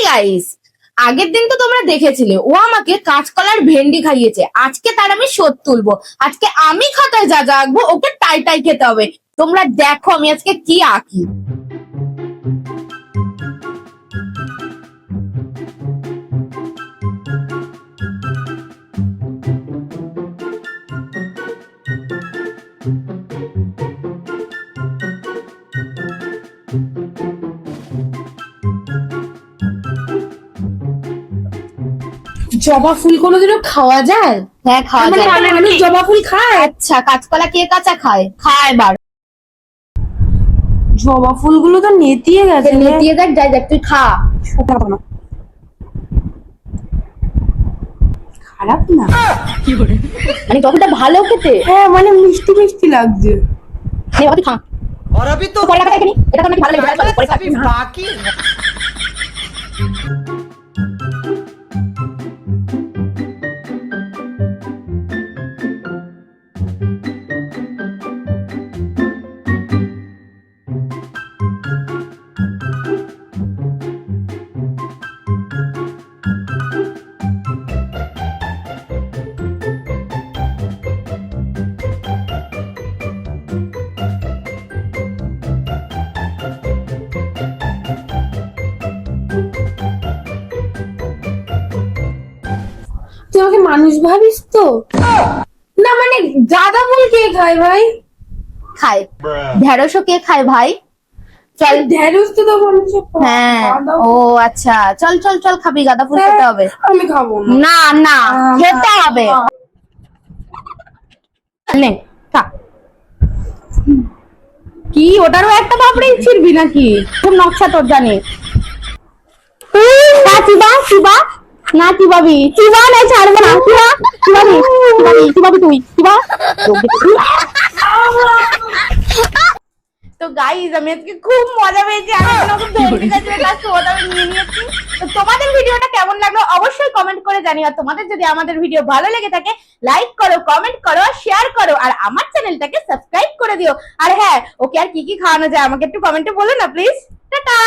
Guys, আগের দিন তো তোমরা দেখেছিলে ও আমাকে কাঁচকলার ভেন্ডি খাইয়েছে। আজকে তার আমি শোধ তুলবো। আজকে আমি খাতায় যা যা আঁকবো ওকে টাই টাই খেতে হবে। তোমরা দেখো আমি আজকে কি আঁকি। জবা ফুল কোনোদিনও খাওয়া যায়? হ্যাঁ, খাওয়া মানে যায়। মানুষ জবা ফুল খায়? আচ্ছা, কাঁচকলা কে কাঁচা খায়? খায় এবার। জবা ফুলগুলো তো নেতিয়ে গেছে। নেতিয়ে দেখ, যাই দেখ, তুই খা। খারাপ না, মানে ততটা ভালো খেতে। হ্যাঁ মানে মিষ্টি মিষ্টি লাগছে। নে বাবা, তুই খা। और अभी तो কলা কাটা খাইনি, এটা তো নাকি ভালো লাগে। চল, পরে খাবি। अभी बाकी है। তুই আমাকে মানুষ ভাবিস তো? না মানে গাঁদা ফুল কে খায় ভাই? খায়। ঢেঁড়সও কে খায় ভাই? চল। ঢেঁড়স তো মানুষের খায়। হ্যাঁ, গাঁদা ও ফুল- আচ্ছা, চল চল চল, খাবি? গাঁদা ফুল খেতে হবে। আমি খাবো না। না না, খেতে হবে। নে, খা। কি ওটারও একটা পাপড়ি ছিড়বি নাকি? খুব নকশা তোর জানি। না চিবা চিবা, না চিবাবি, চিবা না, ছাড়বো না। চিবা চিবাবি, চিবাবি চিবাবি, তুই চিবা। তো গাইজ, আমি আজকে খুব মজা পেয়েছি। আমি নিয়ে নিয়েছি। তো তোমাদের ভিডিওটা কেমন লাগলো অবশ্যই কমেন্ট করে জানিও। আর তোমাদের যদি আমাদের ভিডিও ভালো লেগে থাকে লাইক করো, কমেন্ট করো, শেয়ার করো, আর আমার চ্যানেলটাকে সাবস্ক্রাইব করে দিও। আর হ্যাঁ, ওকে আর কি কি খাওয়ানো যায় আমাকে একটু কমেন্টে বলো না প্লিজ। টাটা।